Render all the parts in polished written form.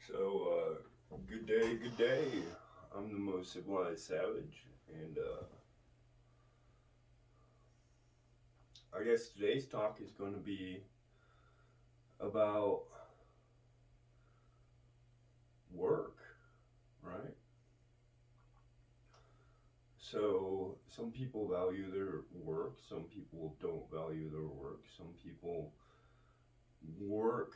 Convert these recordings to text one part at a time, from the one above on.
Good day, good day. I'm the most civilized savage, and I guess today's talk is going to be about work, right? So, some people value their work, some people don't value their work, some people work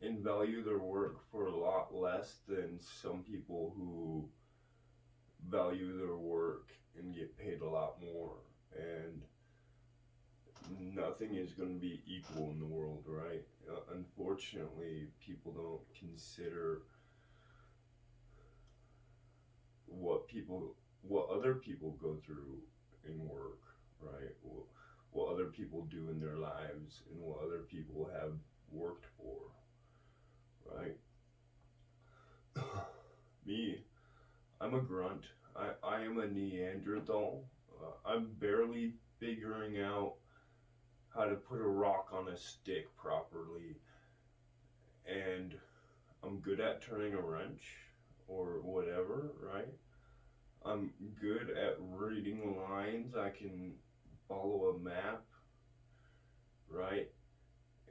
and value their work for a lot less than some people who value their work and get paid a lot more. And nothing is going to be equal in the world, right? Unfortunately, people don't consider what people, what other people go through in work, right? What other people do in their lives and what other people have worked for, right? Me, I'm a grunt. I am a Neanderthal. I'm barely figuring out how to put a rock on a stick properly, and I'm good at turning a wrench or whatever, right? I'm good at reading lines. I can follow a map, right?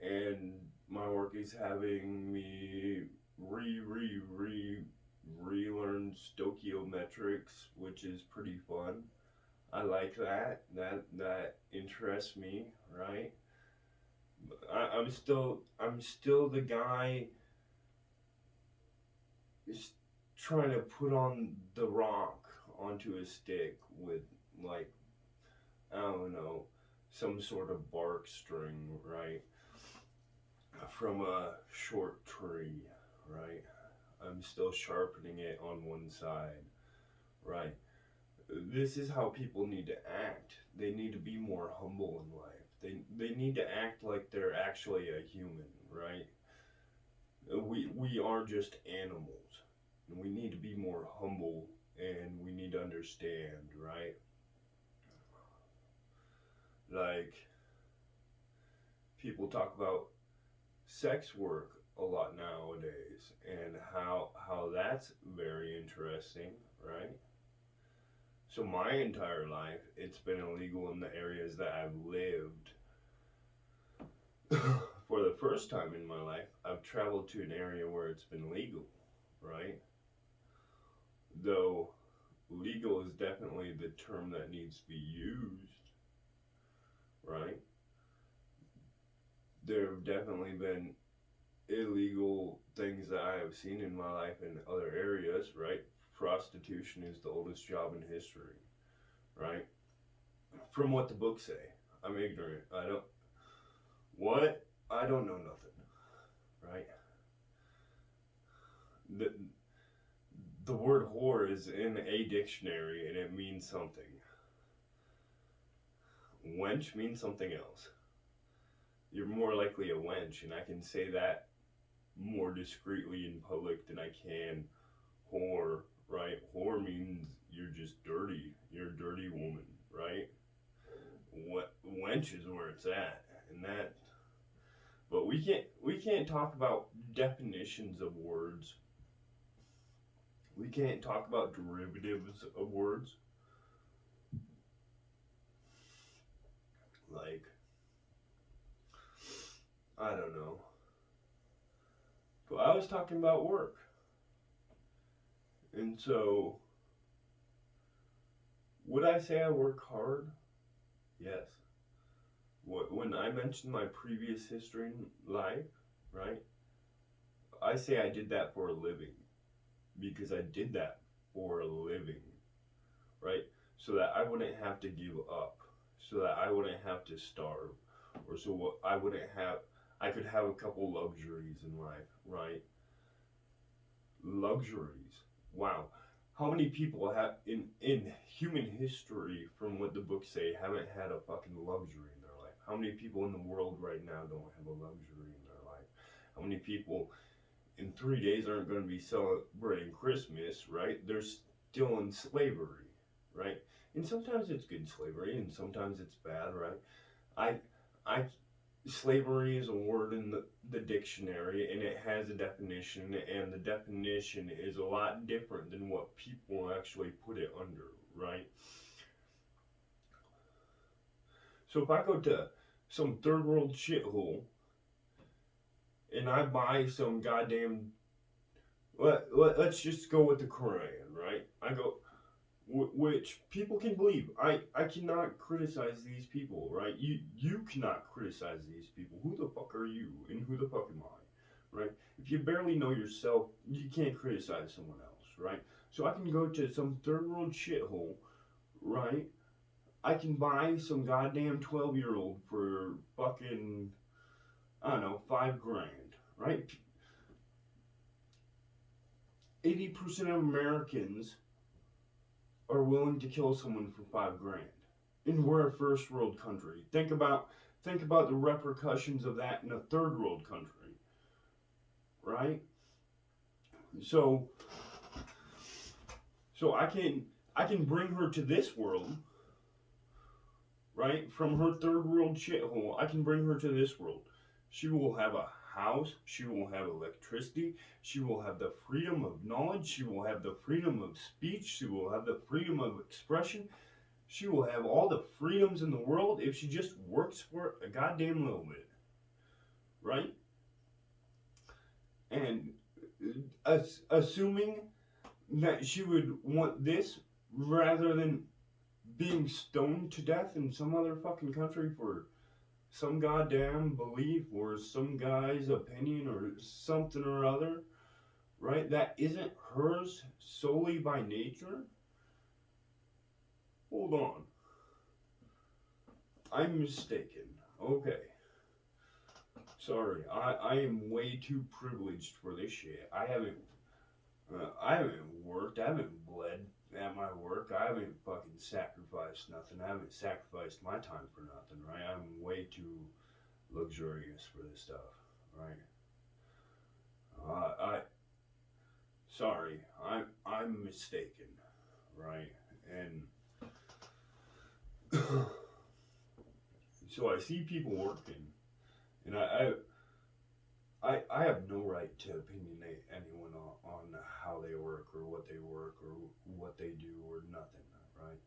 And my work is having me relearn stoichiometrics, which is pretty fun. I like that. That interests me, right? I'm still the guy is trying to put on the rock onto a stick with, like, I don't know, some sort of bark string, right? From a short tree, right? I'm still sharpening it on one side, right? This is how people need to act. They need to be more humble in life. They need to act like they're actually a human, right? We are just animals. And we need to be more humble and we need to understand, right? Like, people talk about sex work a lot nowadays and how that's very interesting, right? So my entire life it's been illegal in the areas that I've lived. For the first time in my life, I've traveled to an area where it's been legal, right? Though legal is definitely the term that needs to be used, right? There have definitely been illegal things that I have seen in my life in other areas, right? Prostitution is the oldest job in history, right? From what the books say. I'm ignorant. I don't. What? I don't know nothing, right? The, the word whore is in a dictionary and it means something. Wench means something else. You're more likely a wench, and I can say that more discreetly in public than I can whore, right? Whore means you're just dirty. You're a dirty woman, right? What wench is where it's at, and that. But we can't talk about definitions of words. We can't talk about derivatives of words. Like, I don't know. But I was talking about work, and so would I say I work hard? Yes. When I mentioned my previous history in life, right? I say I did that for a living because I did that for a living, right? So that I wouldn't have to give up, so that I wouldn't have to starve, or so what I wouldn't have. I could have a couple luxuries in life, right? Luxuries. Wow. How many people have in human history, from what the books say, haven't had a fucking luxury in their life? How many people in the world right now don't have a luxury in their life? How many people in 3 days aren't going to be celebrating Christmas, right? They're still in slavery, right? And sometimes it's good slavery, and sometimes it's bad, right? I, I, slavery is a word in the dictionary, and it has a definition, and the definition is a lot different than what people actually put it under, right? So if I go to some third world shithole and I buy some goddamn, let's just go with the Quran, right? I go, which people can believe. I cannot criticize these people, right? You cannot criticize these people. Who the fuck are you, and who the fuck am I, right? If you barely know yourself, you can't criticize someone else, right? So I can go to some third world shithole, right? I can buy some goddamn 12-year old for fucking, I don't know, 5 grand, right? 80% of Americans are willing to kill someone for 5 grand. And we're a first world country. Think about the repercussions of that in a third world country, right? So so I can bring her to this world, right? From her third world shithole, I can bring her to this world. She will have a house, she will have electricity, she will have the freedom of knowledge, she will have the freedom of speech, she will have the freedom of expression, she will have all the freedoms in the world if she just works for it a goddamn little bit, right? And assuming that she would want this rather than being stoned to death in some other fucking country for some goddamn belief or some guy's opinion or something or other, right? That isn't hers solely by nature. Hold on. I'm mistaken. Okay. Sorry, I am way too privileged for this shit. I haven't worked. I haven't bled at my work. I haven't fucking sacrificed nothing. I haven't sacrificed my time for nothing, right? I'm way too luxurious for this stuff, right? I sorry, I'm mistaken, right? And so I see people working, and I have no right to opinionate anyone on how they work or what they do or nothing, right?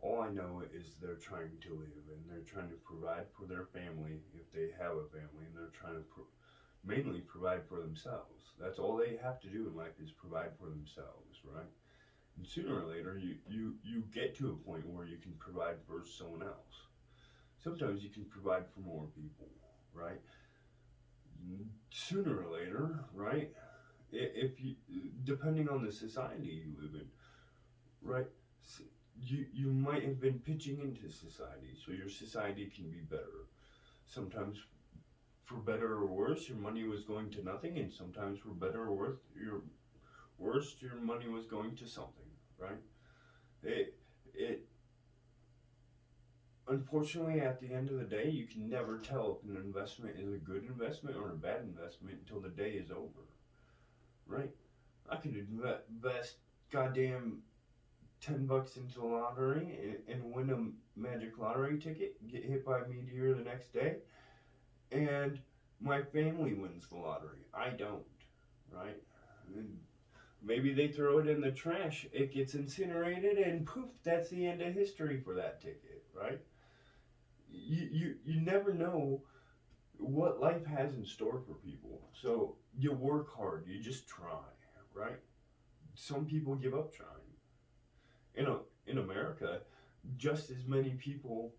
All I know is they're trying to live and they're trying to provide for their family if they have a family, and they're trying to mainly provide for themselves. That's all they have to do in life is provide for themselves, right? And sooner or later, you get to a point where you can provide for someone else. Sometimes you can provide for more people, right? Sooner or later, right? If you, depending on the society you live in, right? You might have been pitching into society, so your society can be better. Sometimes, for better or worse, your money was going to nothing, and sometimes for better or worse, your money was going to something, right? It unfortunately, at the end of the day, you can never tell if an investment is a good investment or a bad investment until the day is over, right? I could invest goddamn $10 into the lottery and win a magic lottery ticket, get hit by a meteor the next day, and my family wins the lottery. I don't, right? And maybe they throw it in the trash, it gets incinerated, and poof, that's the end of history for that ticket, right? You never know what life has in store for people. So you work hard, you just try, right? Some people give up trying. You know, in America, just as many people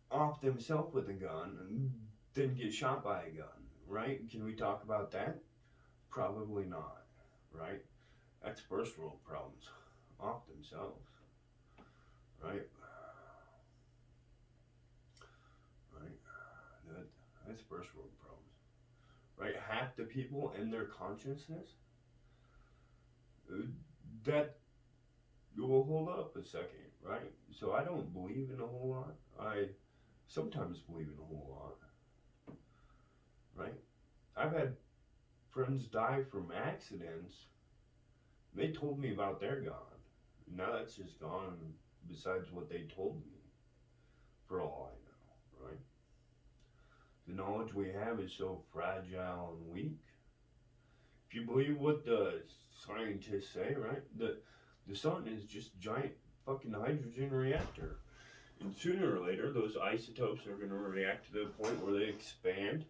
off themselves with a gun than get shot by a gun, right? Can we talk about that? Probably not, right? That's first world problems. Off themselves, right? Right? That, that's first world problems, right? Half the people in their consciousness, that will hold up a second, right? So I don't believe in a whole lot. I sometimes believe in a whole lot, right? I've had friends die from accidents. They told me about their gone. Now that's just gone besides what they told me, for all I know, right? The knowledge we have is so fragile and weak. If you believe what the scientists say, right? The sun is just a giant fucking hydrogen reactor. And sooner or later, those isotopes are going to react to the point where they expand,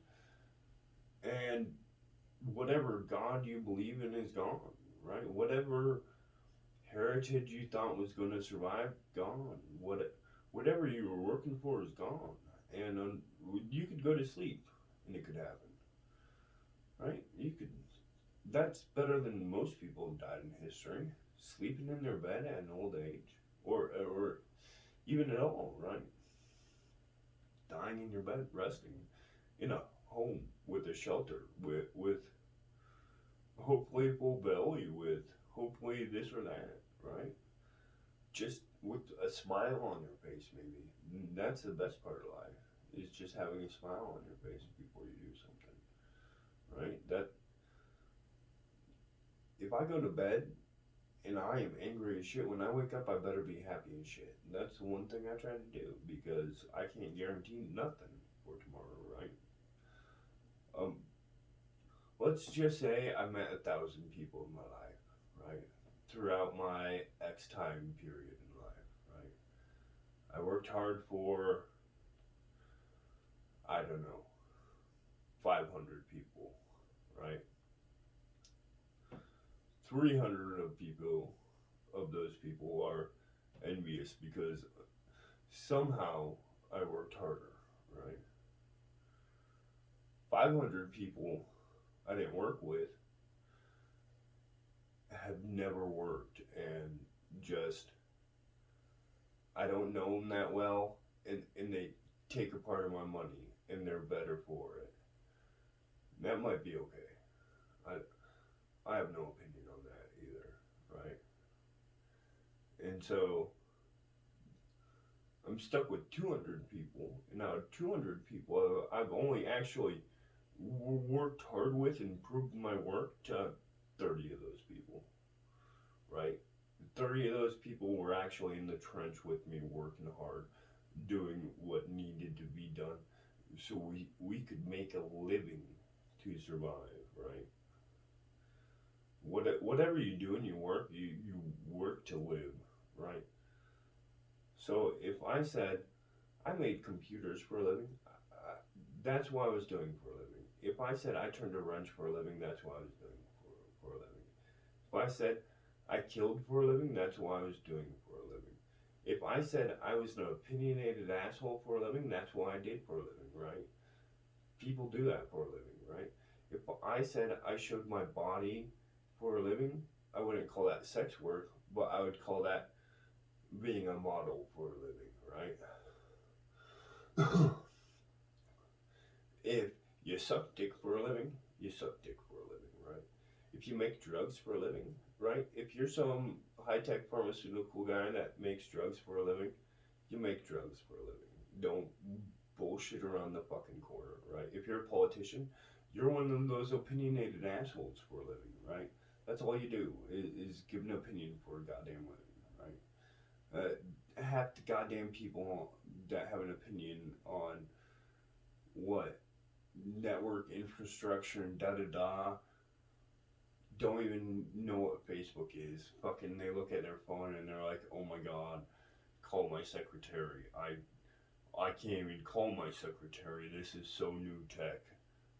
and whatever God you believe in is gone, right? Whatever heritage you thought was going to survive, gone. Whatever you were working for is gone. And you could go to sleep, and it could happen, right? You could. That's better than most people have died in history. Sleeping in their bed at an old age, or even at all, right? Dying in your bed, resting in a home with a shelter, with hopefully a full belly, with hopefully this or that, right? Just with a smile on your face, maybe. That's the best part of life, is just having a smile on your face before you do something, right? That if I go to bed and I am angry as shit, when I wake up, I better be happy as shit. That's the one thing I try to do, because I can't guarantee nothing for tomorrow, right? Um, let's just say I met 1,000 people in my life, right? Throughout my X time period in life, right? I worked hard for, I don't know, 500 people, right? 300 of people, of those people are envious because somehow I worked harder, right? 500 people I didn't work with have never worked, and just, I don't know them that well, and they take a part of my money and they're better for it. That might be okay. I have no opinion on that either, right? And so I'm stuck with 200 people. And now 200 people I've only actually worked hard with and proved my work to 30 of those people, right? 30 of those people were actually in the trench with me working hard, doing what needed to be done so we could make a living to survive, right? Whatever you do in your work, you work to live, right? So if I said I made computers for a living, that's what I was doing for a living. If I said I turned a wrench for a living, that's what I was doing for a living. If I said I killed for a living, that's what I was doing for a living. If I said I was an opinionated asshole for a living, that's what I did for a living, right? People do that for a living, right? If I said I showed my body for a living, I wouldn't call that sex work, but I would call that being a model for a living, right? If you suck dick for a living, you suck dick for a living, right? If you make drugs for a living, right? If you're some high-tech pharmaceutical guy that makes drugs for a living, you make drugs for a living. Don't bullshit around the fucking corner, right? If you're a politician, you're one of those opinionated assholes for a living, right? That's all you do is give an opinion for a goddamn living, right? Half the goddamn people that have an opinion on what network infrastructure and da da da don't even know what Facebook is. Fucking, they look at their phone and they're like, oh my god, call my secretary. I can't even call my secretary. This is so new tech.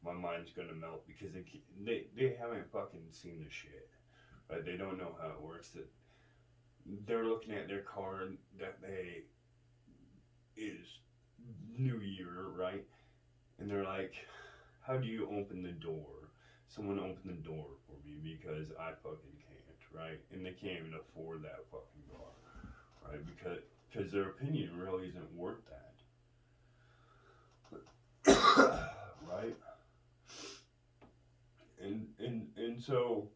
My mind's gonna melt because they haven't fucking seen the shit. Right? They don't know how it works. That they're looking at their car that they is New Year, right? And they're like, how do you open the door? Someone open the door for me because I fucking can't, right? And they can't even afford that fucking car, right? Because their opinion really isn't worth that, right? And so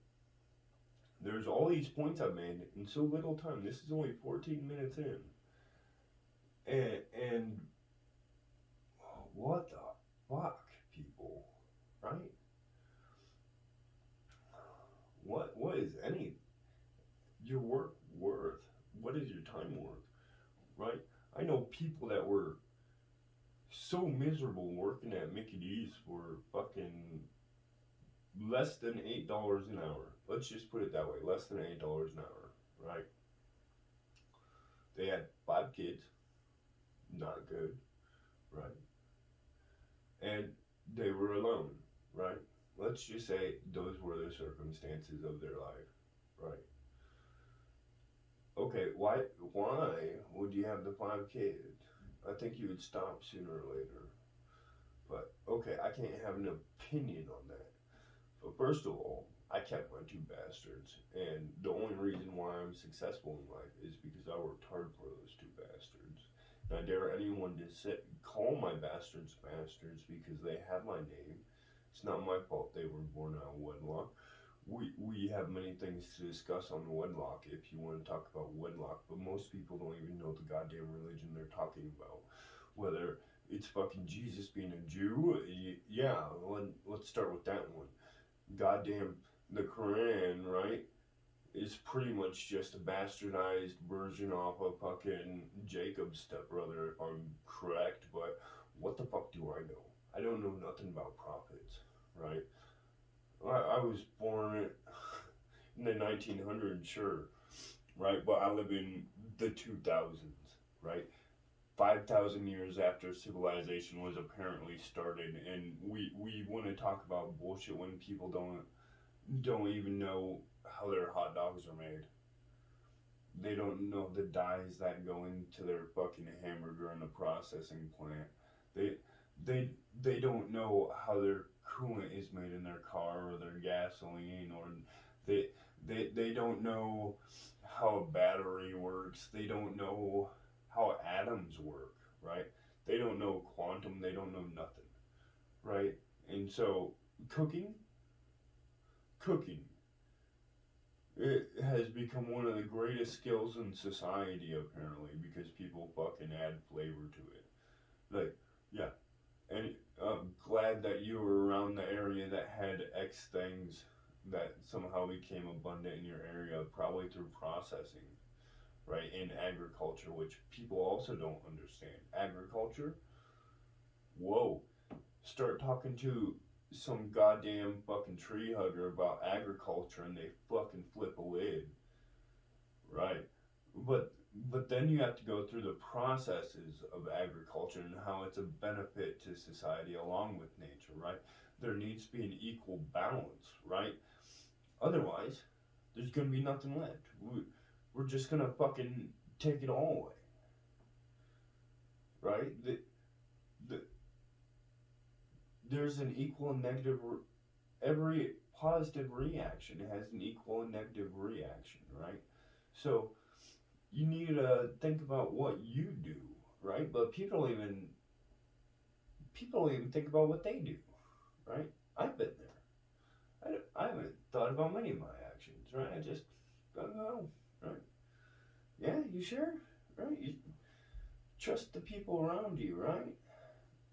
there's all these points I've made in so little time. This is only 14 minutes in, and what the fuck, people, right? What is any your work worth? What is your time worth, right? I know people that were so miserable working at Mickey D's for fucking less than $8 an hour. Let's just put it that way, less than $8 an hour, right? They had 5 kids, not good, right? And they were alone, right? Let's just say those were the circumstances of their life, right? Okay, why would you have the 5 kids? I think you would stop sooner or later. But okay, I can't have an opinion on that. But first of all, I kept my 2 bastards, and the only reason why I'm successful in life is because I worked hard for those 2 bastards. And I dare anyone to call my bastards bastards because they have my name. It's not my fault they were born out of wedlock. We have many things to discuss on wedlock if you want to talk about wedlock, but most people don't even know the goddamn religion they're talking about. Whether it's fucking Jesus being a Jew, yeah, let's start with that one. Goddamn, the Quran, right, is pretty much just a bastardized version of a fucking Jacob's stepbrother, if I'm correct, but what the fuck do I know? I don't know nothing about prophets, right? I was born in the 1900s, sure, right? But I live in the 2000s, right? 5,000 years after civilization was apparently started, and we want to talk about bullshit when people don't even know how their hot dogs are made. They don't know the dyes that go into their fucking hamburger in the processing plant. They they they don't know how their coolant is made in their car or their gasoline, or they they don't know how a battery works. They don't know how atoms work, right? They don't know quantum, they don't know nothing, right? And so cooking cooking it has become one of the greatest skills in society apparently because people fucking add flavor to it. Like, yeah, and I'm glad that you were around the area that had X things that somehow became abundant in your area, probably through processing, right? In agriculture, which people also don't understand. Agriculture, whoa. Start talking to some goddamn fucking tree hugger about agriculture and they fucking flip a lid, right? But but then you have to go through the processes of agriculture and how it's a benefit to society along with nature, right? There needs to be an equal balance, right? Otherwise, there's gonna be nothing left. We're just gonna fucking take it all away, right? The there's an equal and negative. Every positive reaction has an equal and negative reaction, right? So you need to think about what you do, right? But people don't even think about what they do, right? I've been there. I haven't thought about many of my actions, right? I just don't know, right? Yeah, you sure, right? You trust the people around you, right?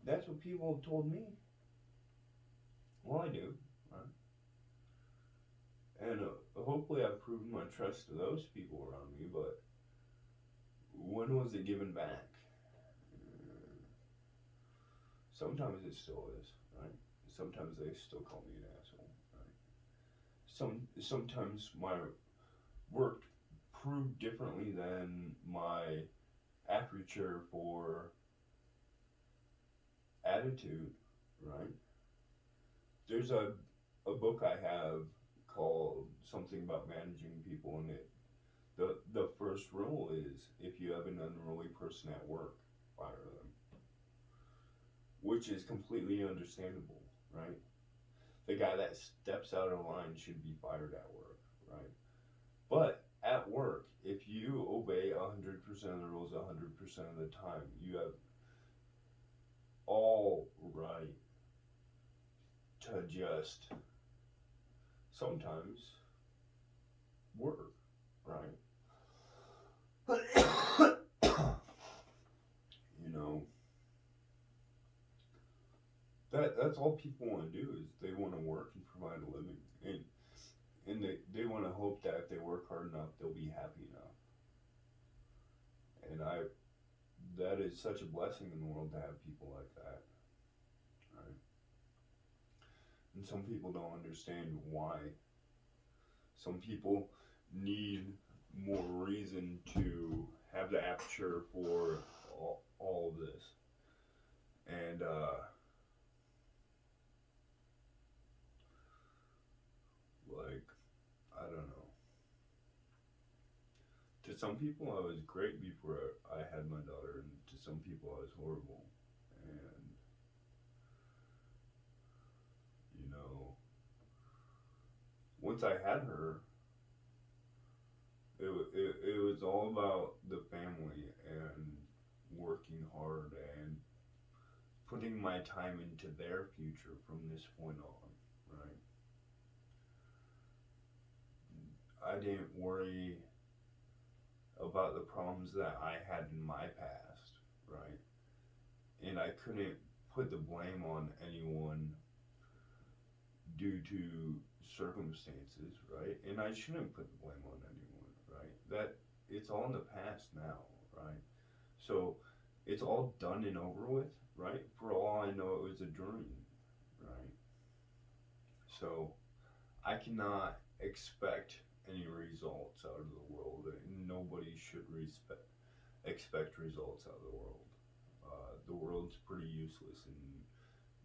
That's what people have told me. Well, I do, right? And hopefully I've proven my trust to those people around me, but when was it given back? Sometimes it still is, right? Sometimes they still call me an asshole, right? Sometimes my work proved differently than my aperture for attitude, right? There's a book I have called something about managing people, and the first rule is if you have an unruly person at work, fire them, which is completely understandable, right? The guy that steps out of line should be fired at work, right? But at work, if you obey 100% of the rules 100% of the time, you have all right to just sometimes work, right? You know, that's all people want to do is they want to work and provide a living, and they want to hope that if they work hard enough, they'll be happy enough. And I that is such a blessing in the world to have people like that, right? And some people don't understand why. Some people need more reason to have the aperture for all of this. And like, I don't know. To some people, I was great before I had my daughter, and to some people, I was horrible. And you know, once I had her, it was all about the family and working hard and putting my time into their future from this point on, right? I didn't worry about the problems that I had in my past, right? And I couldn't put the blame on anyone due to circumstances, right? And I shouldn't put the blame on anyone, right? That it's all in the past now, right? So it's all done and over with, right? For all I know, it was a dream, right? So I cannot expect any results out of the world, and nobody should expect results out of the world. The world's pretty useless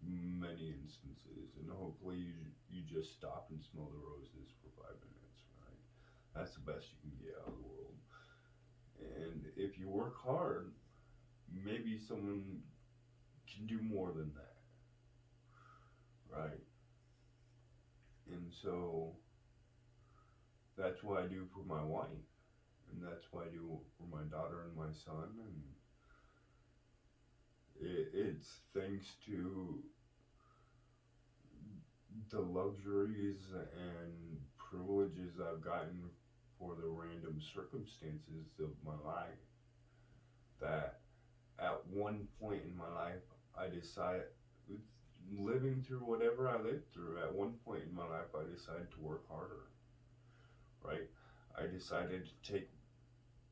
in many instances, and hopefully you just stop and smell the roses for 5 minutes, right? That's the best you can get out of the world. And if you work hard, maybe someone can do more than that, right? And so that's what I do for my wife, and that's what I do for my daughter and my son, and it's thanks to the luxuries and privileges I've gotten for the random circumstances of my life that at one point in my life I decided, living through whatever I lived through, at one point in my life I decided to work harder, right? I decided to take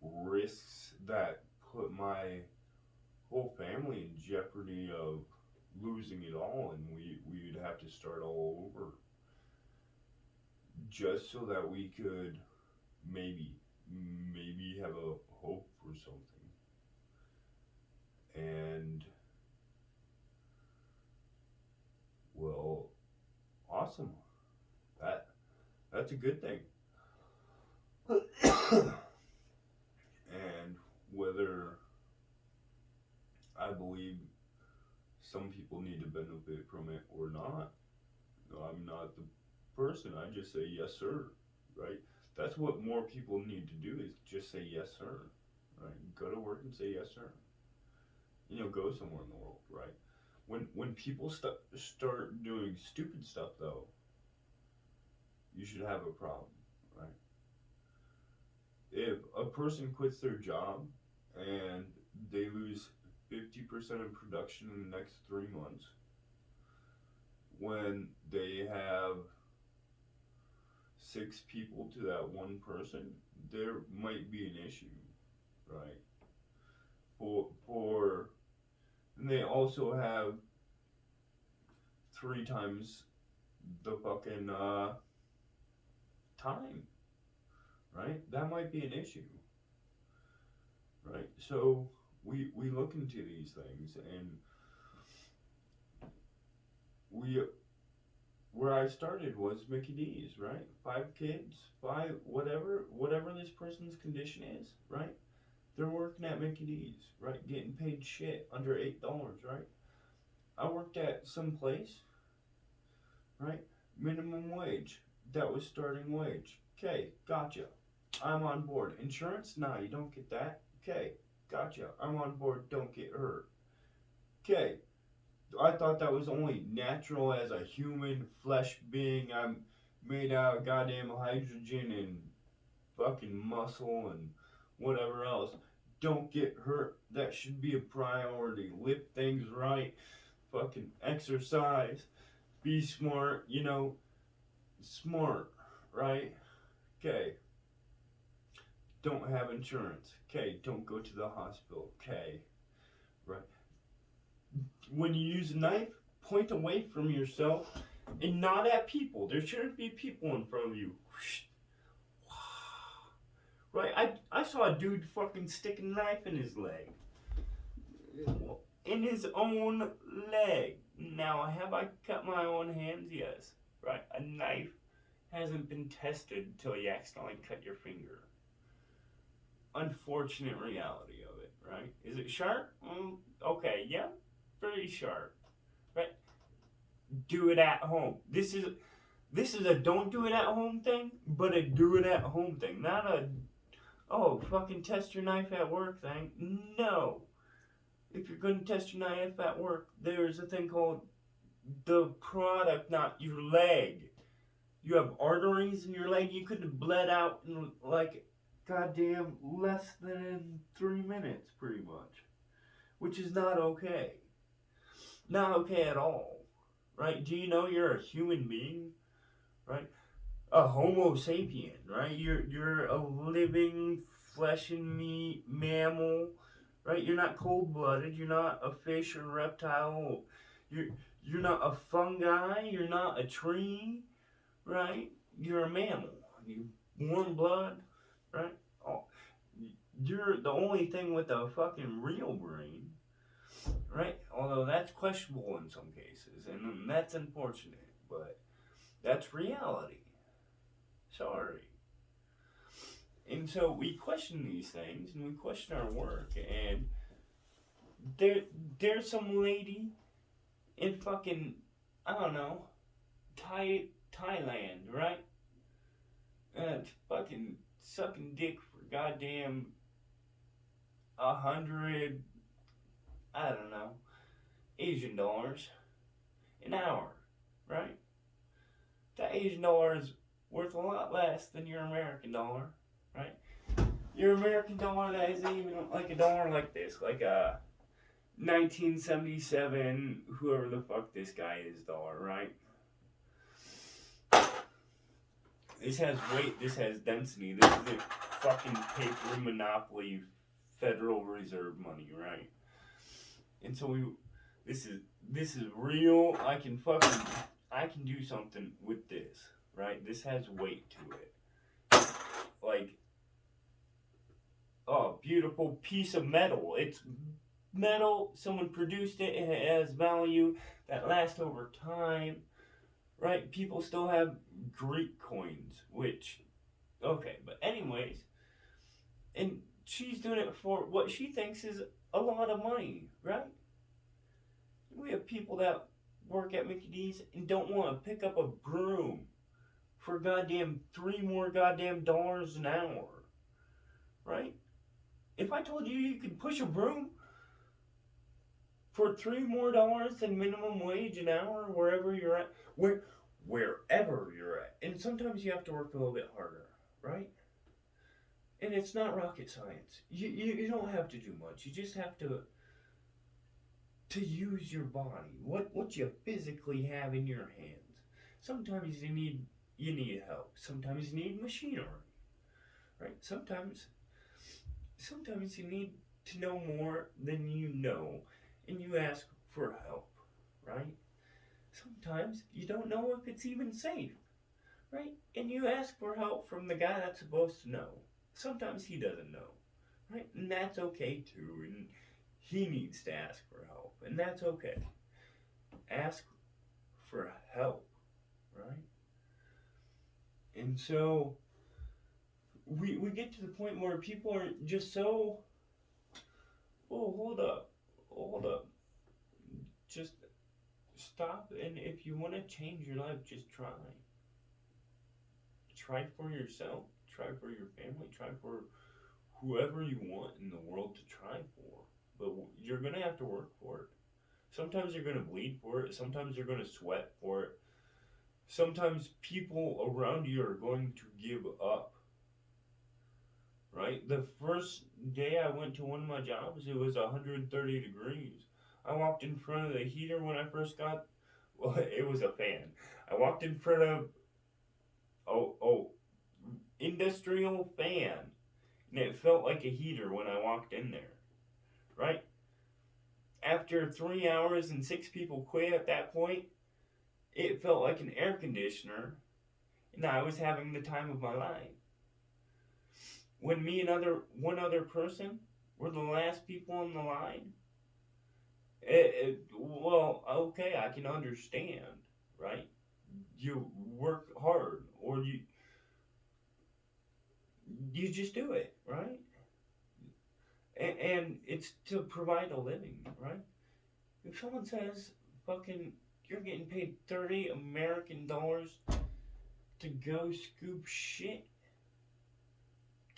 risks that put my whole family in jeopardy of losing it all, and we would have to start all over just so that we could maybe maybe have a hope for something. And well, awesome. That that's a good thing. And whether I believe some people need to benefit from it or not, no, I'm not the person. I just say yes, sir. Right? That's what more people need to do is just say yes, sir. Right? Go to work and say yes, sir. Go somewhere in the world. Right? When people start doing stupid stuff, though, you should have a problem. Right? If a person quits their job and they lose 50% of production in the next 3 months, when they have 6 people to that one person, there might be an issue, right? For and they also have 3 times the fucking time, right? That might be an issue, right? So we look into these things, and we where I started was Mickey D's, right? 5 kids, whatever this person's condition is, right? They're working at Mickey D's, right? Getting paid shit under $8, right? I worked at some place, right? Minimum wage. That was starting wage. Okay, gotcha. I'm on board. Insurance? Nah, you don't get that. Okay, gotcha. I'm on board. Don't get hurt. Okay, I thought that was only natural as a human flesh being. I'm made out of goddamn hydrogen and fucking muscle and whatever else. Don't get hurt. That should be a priority. Live things right. Fucking exercise. Be smart. Smart, right? Okay. Don't have insurance. Okay. Don't go to the hospital. Okay. right? When you use a knife, point away from yourself and not at people. There shouldn't be people in front of you. Right? I saw a dude fucking stick a knife in his leg. In his own leg. Now, have I cut my own hands? Yes. Right? A knife hasn't been tested until you accidentally cut your finger. Unfortunate reality of it, right? Is it sharp? Okay, yeah, pretty sharp. Right? Do it at home. This is a don't do it at home thing, but a do it at home thing. Not a fucking test your knife at work thing. No. If you're gonna test your knife at work, there's a thing called the product, not your leg. You have arteries in your leg. You could have bled out in like goddamn less than 3 minutes, pretty much, which is not okay. Not okay at all, right? Do you know you're a human being, right? A Homo sapien, right? You're a living flesh and meat mammal, right? You're not cold blooded. You're not a fish or reptile. You're you're not a fungi. You're not a tree, right? You're a mammal. You warm blood, right? Oh, you're the only thing with a fucking real brain, right? Although that's questionable in some cases, and that's unfortunate, but that's reality. Sorry. And so we question these things, and we question our work, and there, there's some lady in fucking, I don't know, Thailand, right? Fucking sucking dick for goddamn 100, I don't know, Asian dollars an hour, right? That Asian dollar is worth a lot less than your American dollar, right? Your American dollar that isn't even like a dollar like this, like a 1977, whoever the fuck this guy is, dollar, right? This has weight, this has density, this isn't fucking paper monopoly Federal Reserve money, right? And so this is real. I can do something with this, right? This has weight to it. Like, oh, beautiful piece of metal. It's metal, someone produced it, and it has value that lasts over time, right? People still have Greek coins, which, okay, but anyways, and she's doing it for what she thinks is a lot of money, right? We have people that work at Mickey D's and don't want to pick up a broom for goddamn three more goddamn dollars an hour, right? If I told you you could push a broom for three more dollars than minimum wage an hour, wherever you're at, wherever you're at, and sometimes you have to work a little bit harder, right? And it's not rocket science. You don't have to do much. You just have to use your body. What you physically have in your hands. Sometimes you need help. Sometimes you need machinery, right? Sometimes you need to know more than you know, and you ask for help, right? Sometimes you don't know if it's even safe, right? And you ask for help from the guy that's supposed to know. Sometimes he doesn't know, right? And that's okay too. And he needs to ask for help, and that's okay. Ask for help, right? And so we get to the point where people are just so, oh, hold up, just stop. And if you want to change your life, just try. Try for yourself, try for your family, try for whoever you want in the world to try for. But you're going to have to work for it. Sometimes you're going to bleed for it. Sometimes you're going to sweat for it. Sometimes people around you are going to give up. Right? The first day I went to one of my jobs, it was 130 degrees. I walked in front of the heater when I first got, well, it was a fan. I walked in front of, industrial fan. And it felt like a heater when I walked in there. Right? After 3 hours and 6 people quit at that point, it felt like an air conditioner, and I was having the time of my life. When me and one other person were the last people on the line, well, okay, I can understand, right? You work hard, or you just do it, right? And it's to provide a living, right? If someone says, fucking, you're getting paid 30 American dollars to go scoop shit,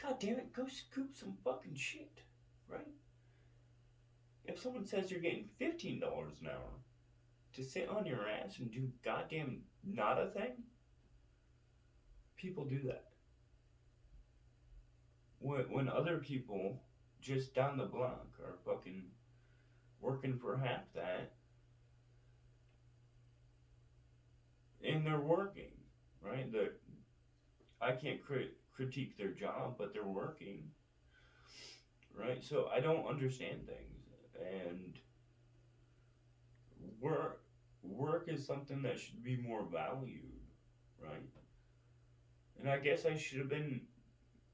god damn it, go scoop some fucking shit, right? If someone says you're getting $15 an hour to sit on your ass and do goddamn not a thing, people do that. When other people just down the block are fucking working for half that, and they're working, right? I can't critique their job, but they're working, right? So I don't understand things, and work is something that should be more valued, right? And I guess I should have been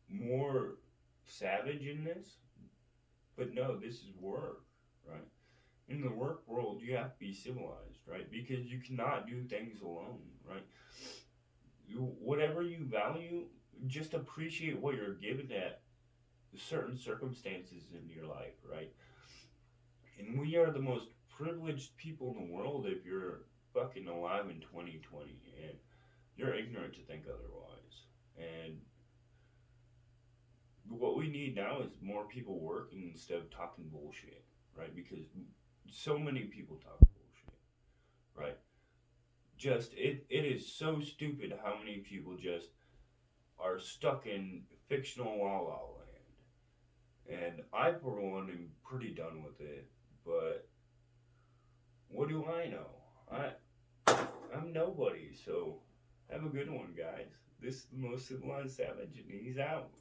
more savage in this, but no, this is work, right? In the work world, you have to be civilized, right? Because you cannot do things alone, right? Whatever you value, just appreciate what you're given at certain circumstances in your life, right? And we are the most privileged people in the world if you're fucking alive in 2020 and you're ignorant to think otherwise. And what we need now is more people working instead of talking bullshit, right? Because so many people talk bullshit, right? It is so stupid how many people just are stuck in fictional la la land. And I, for one, am pretty done with it. But what do I know? I'm nobody. So have a good one, guys. This is the most civilized savage, and he's out.